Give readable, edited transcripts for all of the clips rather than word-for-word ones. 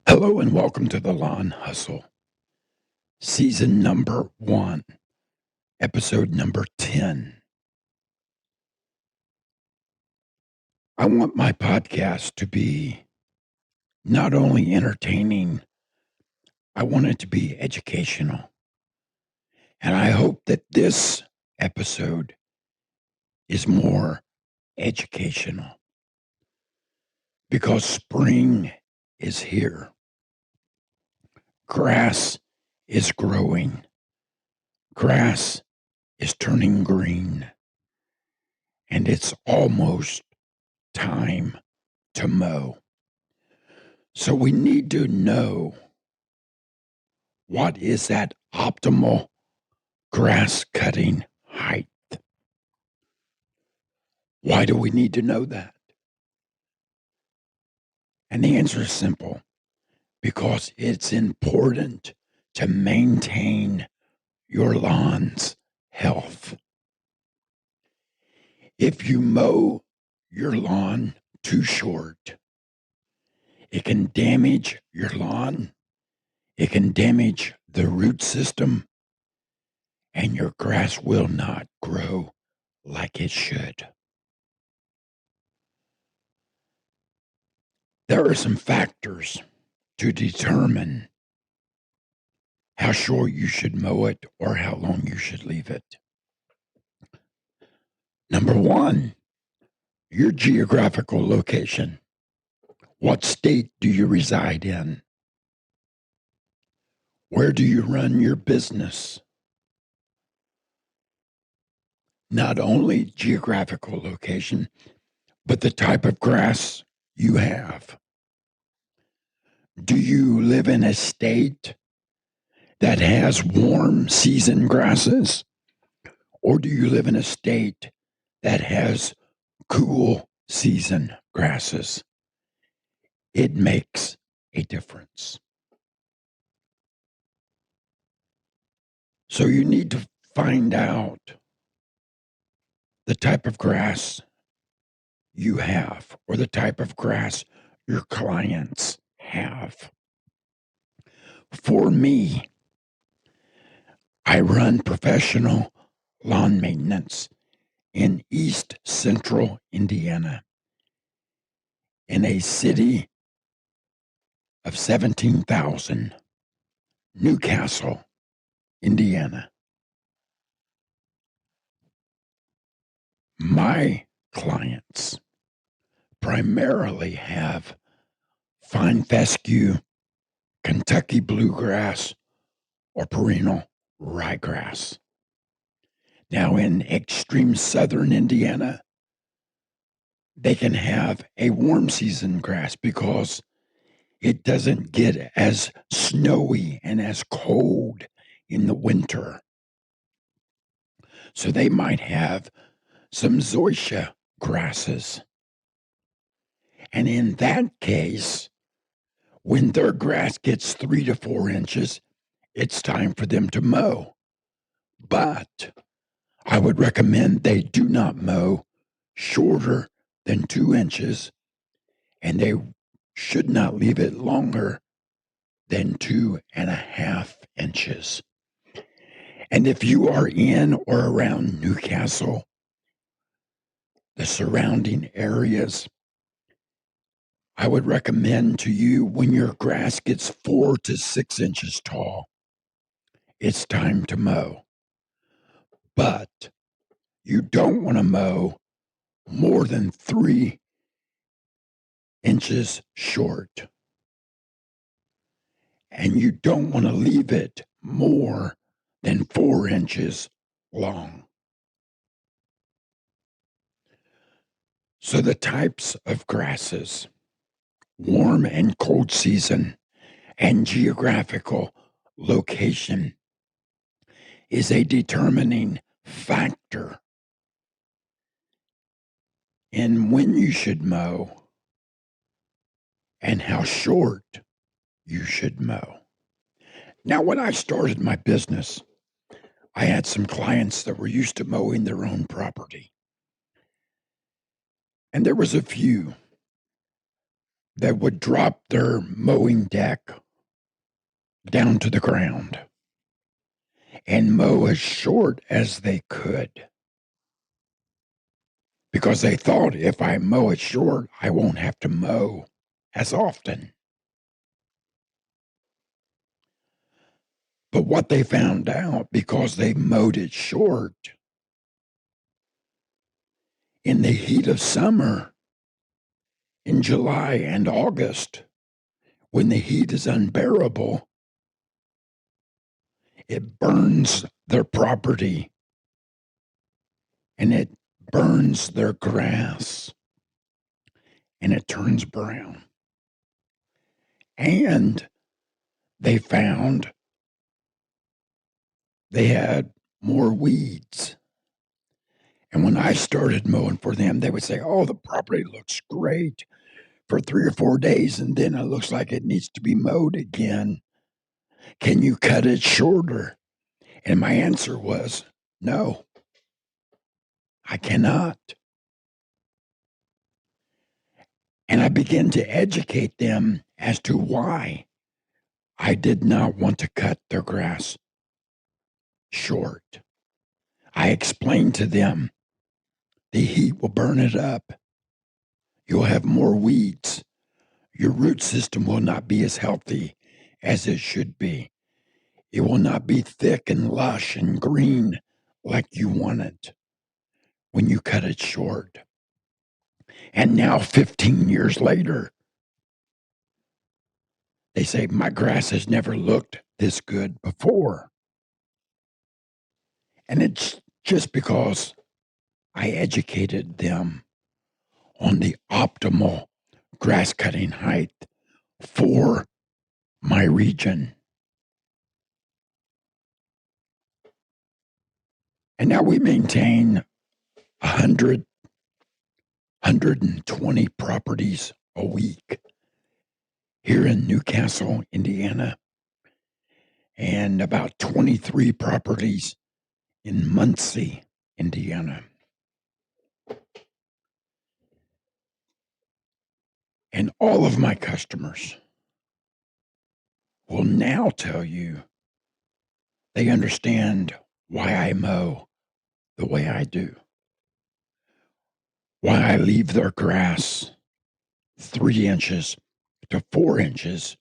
Hello and welcome to the Lawn Hustle, season number 1, episode number 10. I want my podcast to be not only entertaining, I want it to be educational. And I hope that this episode is more educational because spring is here. Grass is growing. Grass is turning green. And it's almost time to mow. So we need to know what is that optimal grass cutting height. Why do we need to know that? And the answer is simple, because it's important to maintain your lawn's health. If you mow your lawn too short, it can damage your lawn, it can damage the root system, and your grass will not grow like it should. There are some factors to determine how short you should mow it or how long you should leave it. Number one, your geographical location. What state do you reside in? Where do you run your business? Not only geographical location, but the type of grass you have. Do you live in a state that has warm season grasses? Or do you live in a state that has cool season grasses? It makes a difference. So you need to find out the type of grass you have or the type of grass your clients have. For me, I run professional lawn maintenance in East Central Indiana, in a city of 17,000, Newcastle, Indiana. My clients primarily have fine fescue, Kentucky bluegrass, or perennial ryegrass. Now, in extreme southern Indiana, they can have a warm season grass because it doesn't get as snowy and as cold in the winter. So they might have some zoysia grasses. And in that case, when their grass gets 3 to 4 inches, it's time for them to mow. But I would recommend they do not mow shorter than 2 inches, and they should not leave it longer than 2.5 inches. And if you are in or around Newcastle, the surrounding areas, I would recommend to you when your grass gets 4 to 6 inches tall, it's time to mow. But you don't want to mow more than 3 inches short. And you don't want to leave it more than 4 inches long. So the types of grasses, warm and cold season, and geographical location is a determining factor in when you should mow and how short you should mow. Now, when I started my business, I had some clients that were used to mowing their own property. And there was a few that would drop their mowing deck down to the ground and mow as short as they could, because they thought if I mow it short, I won't have to mow as often. But what they found out, because they mowed it short, in the heat of summer, in July and August, when the heat is unbearable, it burns their property and it burns their grass and it turns brown. And they found they had more weeds. And when I started mowing for them, they would say, "Oh, the property looks great for 3 or 4 days, and then it looks like it needs to be mowed again. Can you cut it shorter?" And my answer was, "No, I cannot." And I began to educate them as to why I did not want to cut their grass short. I explained to them the heat will burn it up. You'll have more weeds. Your root system will not be as healthy as it should be. It will not be thick and lush and green like you want it when you cut it short. And now, 15 years later, they say, "My grass has never looked this good before." And it's just because I educated them on the optimal grass cutting height for my region. And now we maintain 100, 120 properties a week here in Newcastle, Indiana, and about 23 properties in Muncie, Indiana. And all of my customers will now tell you they understand why I mow the way I do, why I leave their grass 3 inches to 4 inches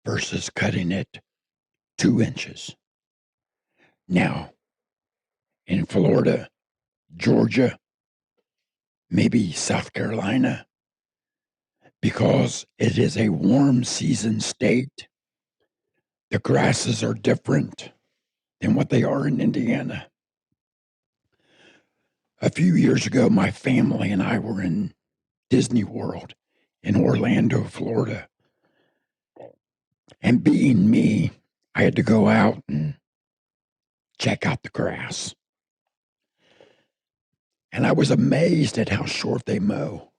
versus cutting it 2 inches. Now, in Florida, Georgia, maybe South Carolina, because it is a warm season state, the grasses are different than what they are in Indiana. A few years ago, my family and I were in Disney World in Orlando, Florida. And being me, I had to go out and check out the grass. And I was amazed at how short they mow.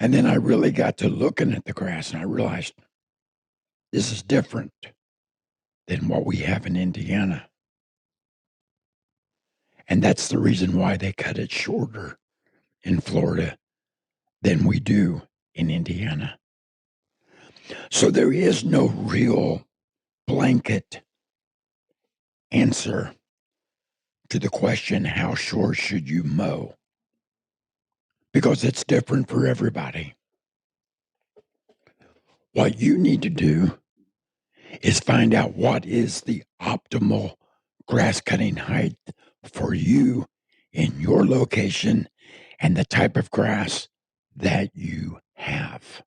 And then I really got to looking at the grass and I realized this is different than what we have in Indiana. And that's the reason why they cut it shorter in Florida than we do in Indiana. So there is no real blanket answer to the question, how short should you mow? Because it's different for everybody. What you need to do is find out what is the optimal grass cutting height for you in your location and the type of grass that you have.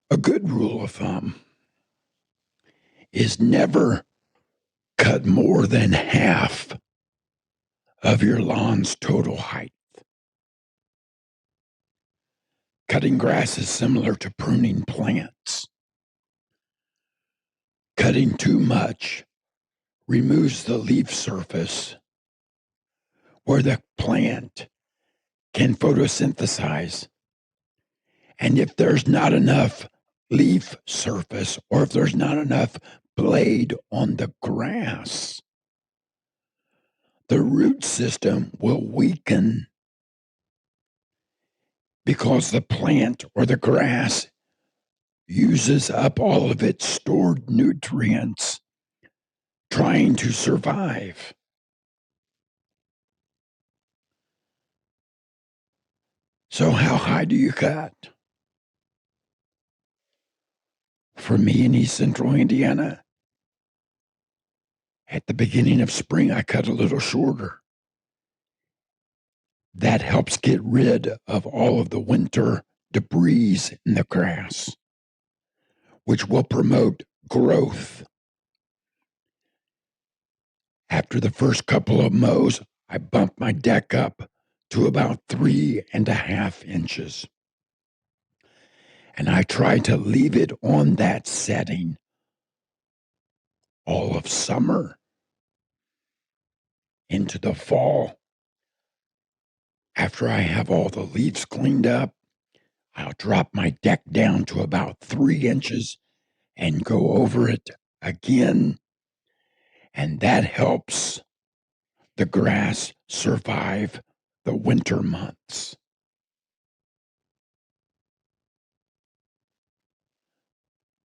A good rule of thumb is never cut more than half of your lawn's total height. Cutting grass is similar to pruning plants. Cutting too much removes the leaf surface where the plant can photosynthesize. And if there's not enough leaf surface or if there's not enough blade on the grass, the root system will weaken because the plant or the grass uses up all of its stored nutrients trying to survive. So, how high do you cut? For me in East Central Indiana, at the beginning of spring, I cut a little shorter. That helps get rid of all of the winter debris in the grass, which will promote growth. After the first couple of mows, I bump my deck up to about 3.5 inches. And I try to leave it on that setting all of summer into the fall. After I have all the leaves cleaned up, I'll drop my deck down to about 3 inches and go over it again. And that helps the grass survive the winter months.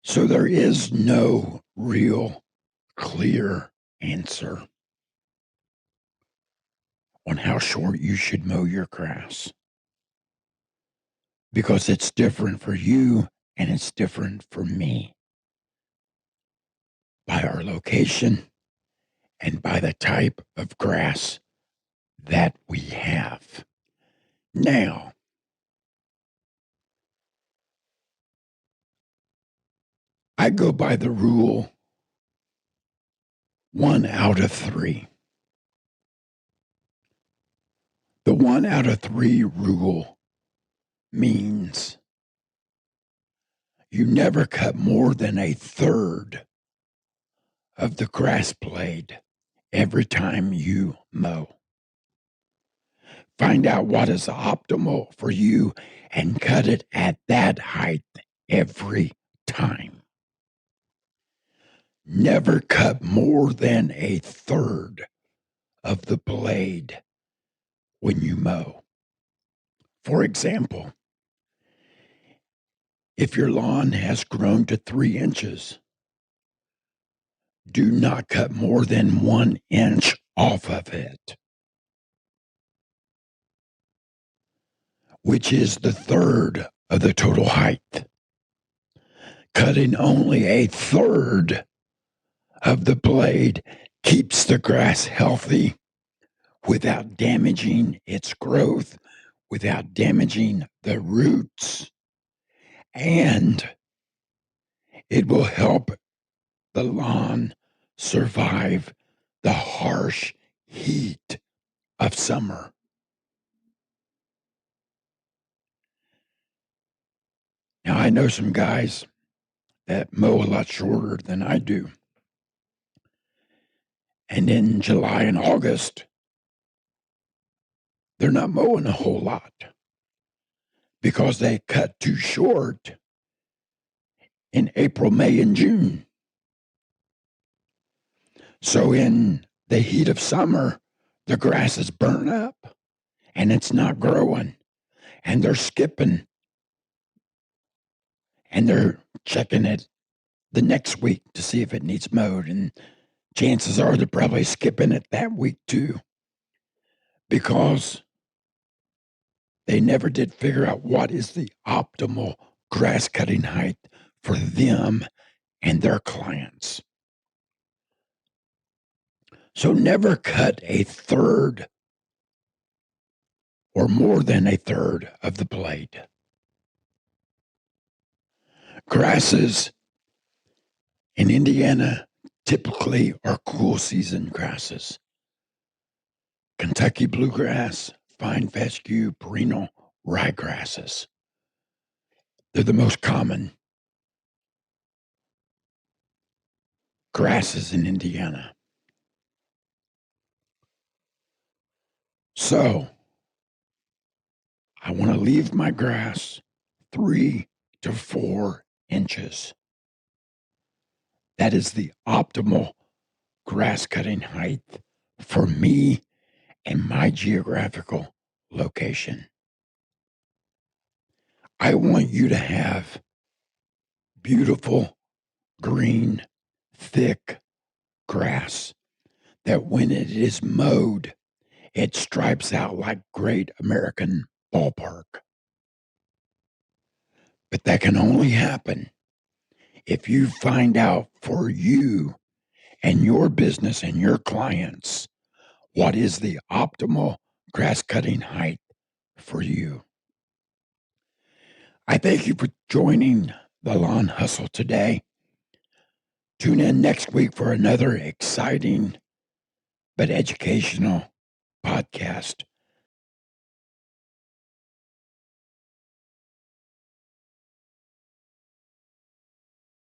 So there is no real clear answer on how short you should mow your grass, because it's different for you and it's different for me by our location and by the type of grass that we have. Now, I go by the rule 1 out of 3. The 1 out of 3 rule means you never cut more than a third of the grass blade every time you mow. Find out what is optimal for you and cut it at that height every time. Never cut more than a third of the blade when you mow. For example, if your lawn has grown to 3 inches, do not cut more than 1 inch off of it, which is the third of the total height. Cutting only a third of the blade keeps the grass healthy without damaging its growth, without damaging the roots, and it will help the lawn survive the harsh heat of summer. Now, I know some guys that mow a lot shorter than I do. And in July and August, they're not mowing a whole lot because they cut too short in April, May, and June. So in the heat of summer, the grass is burnt up and it's not growing. And they're skipping and they're checking it the next week to see if it needs mowed. And chances are they're probably skipping it that week too, because they never did figure out what is the optimal grass cutting height for them and their clients. So never cut a third or more than a third of the blade. Grasses in Indiana typically are cool season grasses. Kentucky bluegrass, fine fescue, perennial ryegrasses. They're the most common grasses in Indiana. So I want to leave my grass 3 to 4 inches. That is the optimal grass cutting height for me and my geographical location. I want you to have beautiful, green, thick grass that when it is mowed, it stripes out like Great American Ballpark. But that can only happen if you find out for you and your business and your clients what is the optimal grass cutting height for you. I thank you for joining the Lawn Hustle today. Tune in next week for another exciting but educational podcast